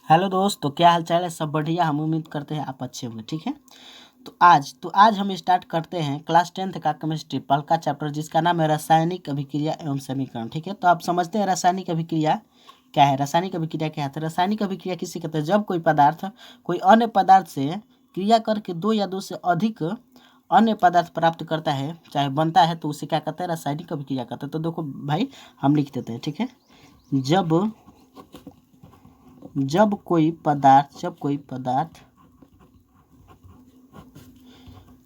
Hello दोस्त, तो क्या हाल चाल है। सब बढ़िया। हम उम्मीद करते हैं आप अच्छे होंगे। ठीक है। तो आज हम स्टार्ट करते हैं क्लास 10th का केमिस्ट्री पहला चैप्टर, जिसका नाम है रासायनिक अभिक्रिया एवं समीकरण। ठीक है। तो आप समझते हैं रासायनिक अभिक्रिया क्या है। रासायनिक अभिक्रिया क्या है? तो रासायनिक अभिक्रिया किसे कहते हैं? जब कोई पदार्थ कोई अन्य पदार्थ से क्रिया करके दो या दो से अधिक अन्य पदार्थ प्राप्त करता है, चाहे बनता है, तो उसे क्या कहते हैं? रासायनिक अभिक्रिया कहते हैं। तो देखो भाई, हम लिख देते हैं। ठीक है। जब जब कोई पदार्थ जब कोई पदार्थ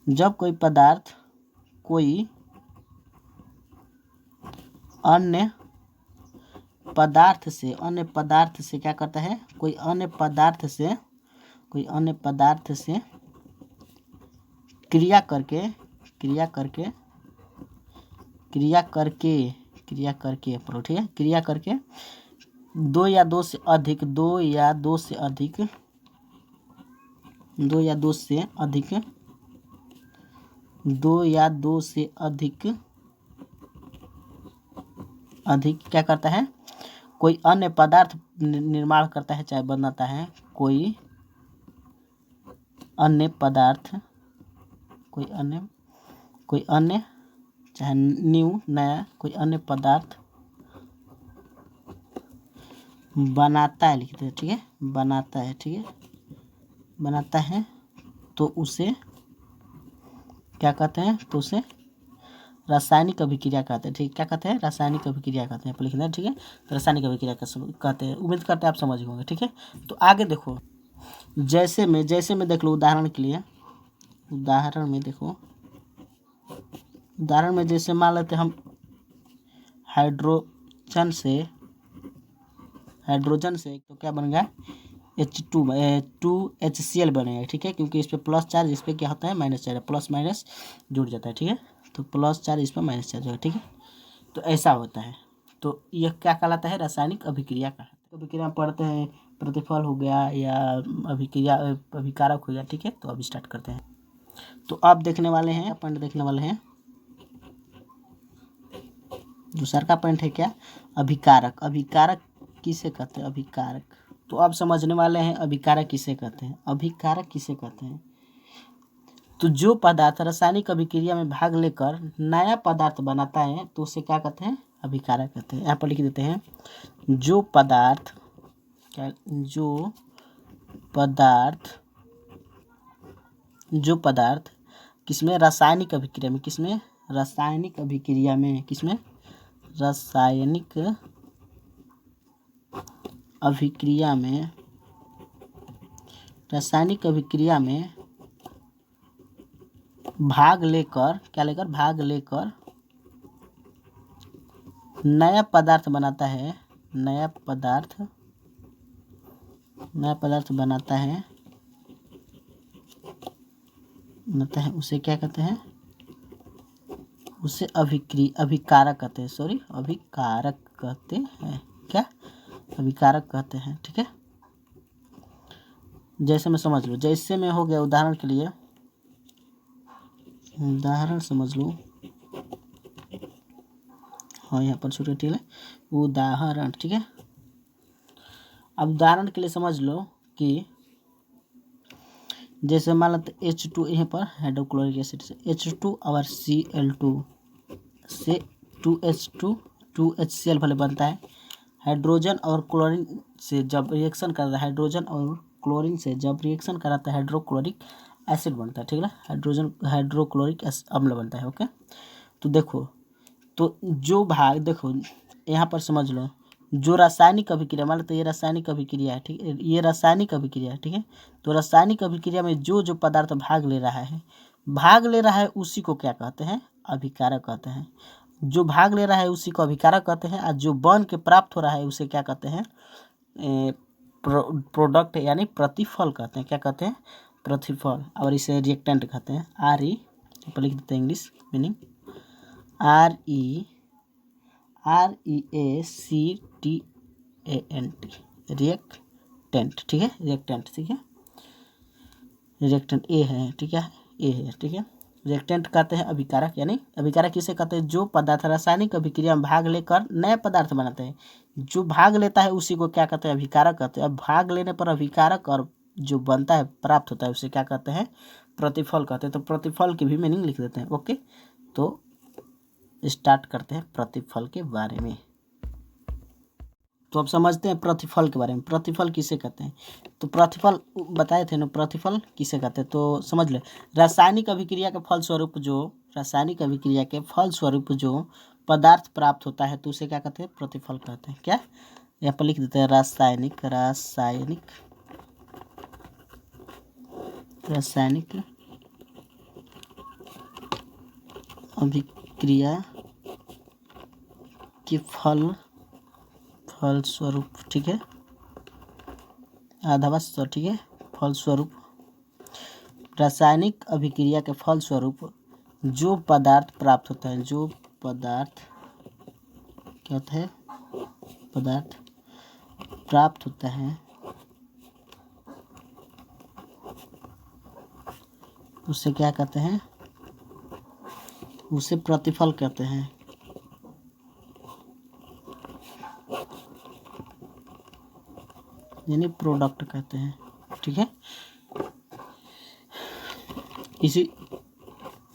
जब कोई पदार्थ कोई अन्य पदार्थ से क्या करता है? कोई अन्य पदार्थ से क्रिया करके क्रिया करके क्रिया करके क्रिया करके पढ़ो। ठीक है। क्रिया करके दो या दो से अधिक अधिक क्या करता है? कोई अन्य पदार्थ निर्माण करता है, चाहे बनाता है। कोई अन्य पदार्थ चाहे नया कोई अन्य पदार्थ बनाता है, लिखते हैं। ठीक है। बनाता है। ठीक है। बनाता है तो उसे क्या कहते हैं? तो उसे रासायनिक अभिक्रिया कहते हैं। ठीक है। क्या कहते हैं? रासायनिक अभिक्रिया कहते हैं। पर लिखना है। ठीक है। तो रासायनिक अभिक्रिया कहते हैं। उम्मीद करते हैं आप समझ गए होंगे। ठीक है। तो आगे देखो, जैसे में देख लो। उदाहरण में जैसे मान लेते हैं हम हाइड्रोजन से तो क्या बन गया? H2HCl बनेगा। ठीक है। क्योंकि इस पे प्लस चार्ज, इस पे क्या होता है? Minus charge. प्लस माइनस जुड़ जाता है। ठीक है। तो प्लस चार्ज, इस पर माइनस चार्ज होगा। ठीक है। तो ऐसा होता है। तो यह क्या कहलाता है? रासायनिक अभिक्रिया का। अभिक्रिया पढ़ते हैं, प्रतिफल हो गया या अभिकारक हो गया। ठीक है। तो अब स्टार्ट करते हैं। तो आप देखने वाले हैं, पॉइंट देखने वाले हैं। दूसरा का पॉइंट है क्या? अभिकारक। अभिकारक किसे कहते हैं? अभिकारक। तो आप समझने वाले हैं अभिकारक किसे कहते हैं। तो जो पदार्थ रासायनिक अभिक्रिया में भाग लेकर नया पदार्थ बनाता है, तो उसे क्या कहते हैं? अभिकारक कहते हैं। यहाँ पर लिख देते हैं, जो पदार्थ किसमें? रासायनिक अभिक्रिया में। किसमें? रासायनिक अभिक्रिया में। किसमें? रासायनिक अभिक्रिया में भाग लेकर नया पदार्थ बनाता है। नया पदार्थ बनाता है, उसे क्या कहते हैं? उसे अभिकारक कहते हैं। अभिकारक कहते हैं। क्या? अभिकारक कहते हैं। ठीक है। जैसे में समझ लो, जैसे में हो गया, उदाहरण के लिए उदाहरण समझ लो। हाँ, यहाँ पर छोटे टीले उदाहरण। ठीक है। अब उदाहरण के लिए समझ लो कि जैसे मान लेते H2, यहाँ पर हाइड्रोक्लोरिक एसिड से H2 और Cl2 से 2HCl भले बनता है। हाइड्रोजन और क्लोरीन से जब रिएक्शन करता है, हाइड्रोक्लोरिक एसिड बनता है। ठीक है। हाइड्रोक्लोरिक अम्ल बनता है। ओके। तो देखो, तो जो भाग देखो यहाँ पर समझ लो, जो रासायनिक अभिक्रिया, मान लेते ये रासायनिक अभिक्रिया है। ठीक है। ये रासायनिक अभिक्रिया है। ठीक है। तो रासायनिक अभिक्रिया में जो पदार्थ भाग ले रहा है उसी को क्या कहते हैं? अभिकारक कहते हैं। जो भाग ले रहा है उसी को अभिकारक कहते हैं, और जो बन के प्राप्त हो रहा है उसे क्या कहते हैं? प्रोडक्ट यानी प्रतिफल कहते हैं। क्या कहते हैं? प्रतिफल। और इसे रिएक्टेंट कहते हैं। RE पर लिख देते हैं इंग्लिश मीनिंग, REACTANT, रिएक्टेंट। ठीक है। रिएक्टेंट। ठीक है। रिएक्टेंट ए है। ठीक है। ए है। ठीक है। रिएक्टेंट कहते हैं अभिकारक, यानी अभिकारक किसे कहते हैं? जो पदार्थ रासायनिक अभिक्रिया में भाग लेकर नए पदार्थ बनाते हैं। जो भाग लेता है उसी को क्या कहते हैं? अभिकारक कहते हैं। अब भाग लेने पर अभिकारक और जो बनता है, प्राप्त होता है, उसे क्या कहते हैं? प्रतिफल कहते हैं। तो प्रतिफल की भी मीनिंग लिख देते हैं। ओके, तो स्टार्ट करते हैं प्रतिफल के बारे में। तो अब समझते हैं प्रतिफल के बारे में। प्रतिफल किसे कहते हैं? तो प्रतिफल बताए थे ना, प्रतिफल किसे कहते हैं? तो समझ ले, रासायनिक अभिक्रिया के फलस्वरूप जो पदार्थ प्राप्त होता है तो उसे क्या कहते हैं? प्रतिफल कहते हैं। क्या यहाँ पर लिख देते हैं? रासायनिक अभिक्रिया के फलस्वरूप, ठीक है, आधावश, ठीक है, फलस्वरूप, रासायनिक अभिक्रिया के फलस्वरूप जो पदार्थ प्राप्त होता है, जो पदार्थ क्या होता है? पदार्थ प्राप्त होता है उसे क्या कहते हैं? उसे प्रतिफल कहते हैं। यानी प्रोडक्ट कहते हैं। ठीक है, इसी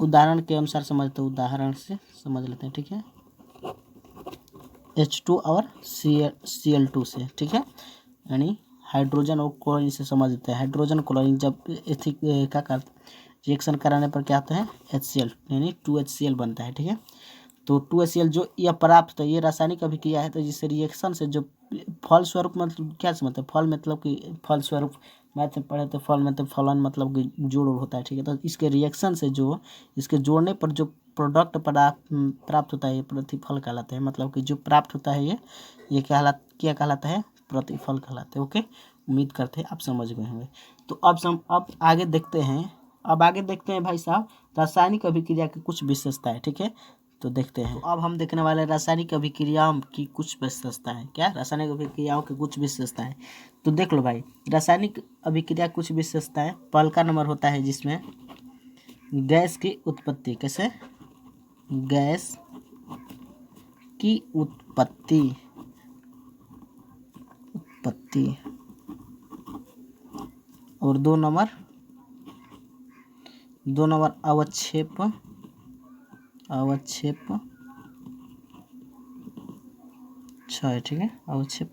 उदाहरण के अनुसार समझते हैं, उदाहरण से समझ लेते हैं। ठीक है, H2 और Cl2 से, ठीक है, यानी हाइड्रोजन और क्लोरीन से समझ लेते हैं। हाइड्रोजन क्लोरीन जब क्या करते रिएक्शन कराने पर क्या होता है? HCl, यानी 2HCl बनता है। ठीक है, तो 2HCl जो यह प्राप्त होता है, ये रासायनिक अभिक्रिया है। तो जिससे रिएक्शन से जो फलस्वरूप, मतलब क्या समझते हैं? फल मतलब कि फलस्वरूप, मैथ में पढ़े तो फल मतलब फलन, मतलब कि जोड़ होता है। ठीक है, तो इसके रिएक्शन से जो इसके जोड़ने पर जो प्रोडक्ट प्राप्त होता है, ये प्रतिफल कहलाता है। मतलब कि जो प्राप्त होता है ये क्या कहलाता है? प्रतिफल कहलाता है। ओके, उम्मीद करते हैं आप समझ गए होंगे। तो अब आगे देखते हैं। भाई साहब, रासायनिक अभिक्रिया की कुछ विशेषताएं। ठीक है, तो देखते हैं। तो अब हम देखने वाले रासायनिक अभिक्रियाओं की कुछ विशेषताएं। क्या? रासायनिक अभिक्रियाओं की कुछ विशेषताएं। तो देख लो भाई, रासायनिक अभिक्रिया कुछ विशेषताएं। पहला नंबर होता है जिसमें गैस की उत्पत्ति। कैसे? गैस की उत्पत्ति और दो नंबर अवक्षेप क्षय। ठीक है, अवक्षेप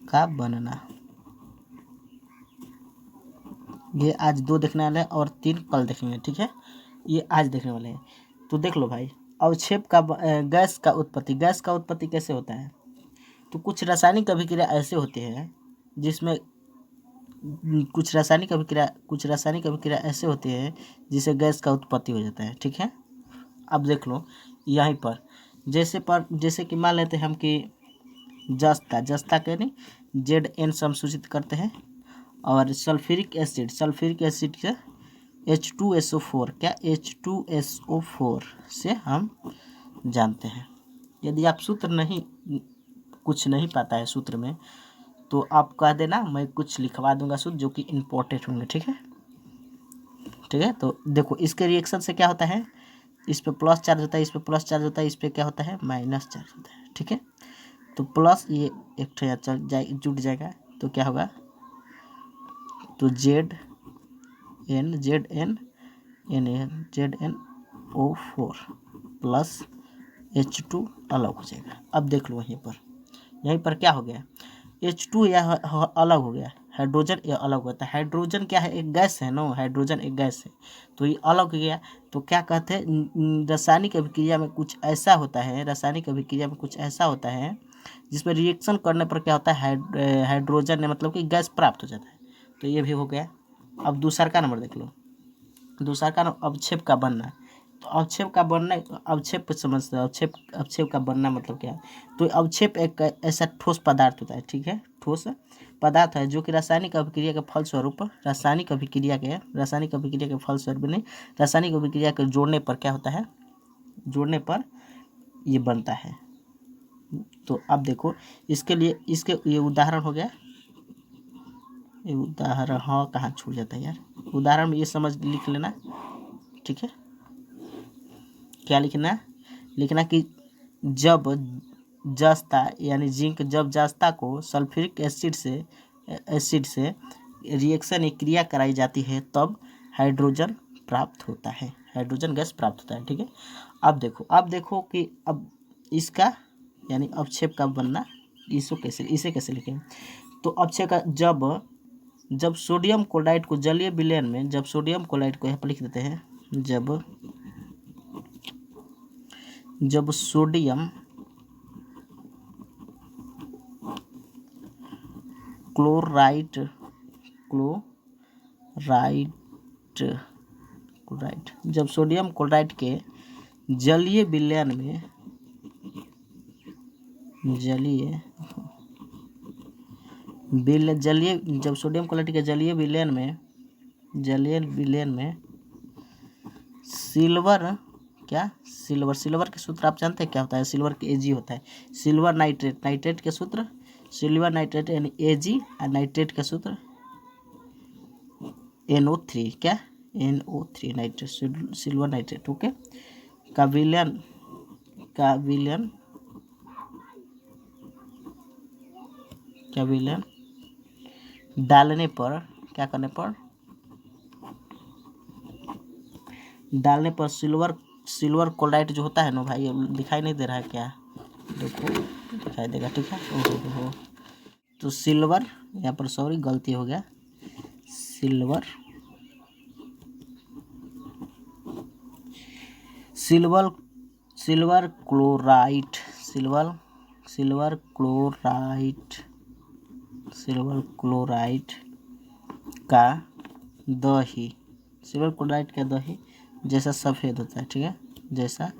का बनना। ये आज 2 देखने वाले हैं और 3 कल देखेंगे। ठीक है, ये आज देखने वाले हैं। तो देख लो भाई, अवक्षेप का गैस का उत्पत्ति कैसे होता है? तो कुछ रासायनिक अभिक्रिया ऐसे होती है जिसमें कुछ रासायनिक अभिक्रिया ऐसे होती है जिससे गैस का उत्पत्ति हो जाता है। ठीक है, अब देख लो यहीं पर, जैसे कि मान लेते हैं हम कि जस्ता के नहीं Zn संसूचित करते हैं, और सल्फ्यूरिक एसिड के H2SO4, क्या? H2SO4 से हम जानते हैं। यदि आप कुछ नहीं पता है सूत्र में, तो आप कह देना, मैं कुछ लिखवा दूंगा सूत्र जो कि इम्पोर्टेंट होंगे। ठीक है, तो देखो इसके रिएक्शन से क्या होता है? इस पे प्लस चार्ज होता है, इस पे प्लस चार्ज होता है, इस पे क्या होता है? माइनस चार्ज होता है। ठीक है, तो प्लस ये एक जुट जाएगा, तो क्या होगा? तो ZnO4 प्लस H2 अलग हो जाएगा। अब देख लो यहीं पर क्या हो गया? H2 यह अलग हो गया, हाइड्रोजन ये अलग होता है। हाइड्रोजन क्या है? एक गैस है ना, हाइड्रोजन एक गैस है, तो ये अलग हो गया। तो क्या कहते हैं? रासायनिक अभिक्रिया में कुछ ऐसा होता है जिसमें रिएक्शन करने पर क्या होता है? हाइड्रोजन ने मतलब कि गैस प्राप्त हो जाता है। तो ये भी हो गया। अब दूसरा का नंबर देख लो, अवक्षेप का बनना। तो अवक्षेप समझते हो? अवक्षेप का बनना मतलब क्या है? तो अवक्षेप एक ऐसा ठोस पदार्थ होता है। ठीक है, ठोस पदार्थ है जो कि रासायनिक अभिक्रिया के फलस्वरूप जोड़ने पर क्या होता है? जोड़ने पर ये बनता है। तो अब देखो इसके ये उदाहरण हो गया। ये उदाहरण, हाँ कहाँ छूट जाता है यार, उदाहरण में ये समझ लिख लेना। ठीक है। क्या लिखना है? लिखना कि जब जस्ता यानी जिंक जब जस्ता को सल्फ्यूरिक एसिड से रिएक्शन या क्रिया कराई जाती है तब हाइड्रोजन प्राप्त होता है, हाइड्रोजन गैस प्राप्त होता है, ठीक है। अब देखो कि अब इसका यानी अवक्षेप का बनना, इसे कैसे लिखें? तो अवक्षेप का जब सोडियम क्लोराइड को जलीय विलयन में, जब सोडियम क्लोराइड को यहाँ पर लिख देते हैं, जब सोडियम क्लोराइड जब सोडियम क्लोराइड के जलीय विलयन में जब सोडियम क्लोराइड के जलीय विलयन में सिल्वर के सूत्र आप जानते हैं क्या होता है? सिल्वर के Ag होता है। सिल्वर नाइट्रेट के सूत्र सिल्वर नाइट्रेट यानी Ag, और नाइट्रेट का सूत्र NO3, क्या? NO3 nitrate, silver nitrate, okay. का विलयन डालने पर, क्या करने पर? डालने पर सिल्वर क्लोराइड जो होता है ना भाई, दिखाई नहीं दे रहा है क्या? देखो दिखाई देगा, ठीक है। ओहो, तो सिल्वर, यहाँ पर सॉरी गलती हो गया, सिल्वर क्लोराइड का दही, सिल्वर क्लोराइड का दही जैसा सफ़ेद होता है, ठीक है, जैसा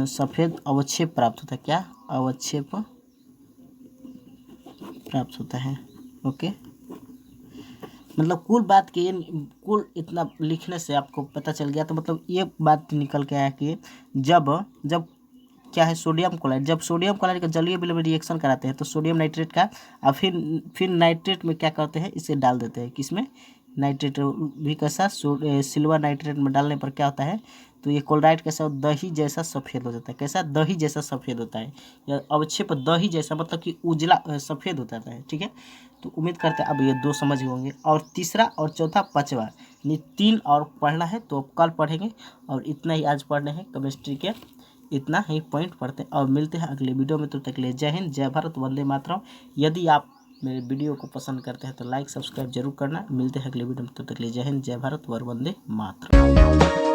सफ़ेद अवक्षेप प्राप्त होता है। क्या? अवक्षेप प्राप्त होता है, ओके। मतलब कुल इतना लिखने से आपको पता चल गया, तो मतलब ये बात निकल के आया कि जब क्या है, सोडियम क्लोराइड, जब सोडियम क्लोराइड का जलीय विलयन में रिएक्शन कराते हैं तो सोडियम नाइट्रेट का, और फिर नाइट्रेट में क्या करते हैं, इसे डाल देते हैं, किसमें? नाइट्रेट भी कैसा, सिल्वर नाइट्रेट में डालने पर क्या होता है, तो ये क्लोराइड कैसा, दही जैसा सफ़ेद हो जाता है। कैसा? दही जैसा सफ़ेद होता है, या अवक्षेप दही जैसा, मतलब कि उजला सफ़ेद हो जाता है, ठीक है। तो उम्मीद करते हैं अब ये 2 समझ गए होंगे, और तीसरा और चौथा 5वां यानी 3 और पढ़ना है, तो कल पढ़ेंगे। और इतना ही आज पढ़ने हैं केमिस्ट्री के, इतना ही पॉइंट पढ़ते हैं, और मिलते हैं अगले वीडियो में। तब तक के लिए जय हिंद, जय भारत, वंदे मातरम। यदि आप मेरे वीडियो को पसंद करते हैं तो लाइक सब्सक्राइब जरूर करना। मिलते हैं अगले वीडियो में, तब तक के लिए जय हिंद, जय भारत, वंदे मातरम।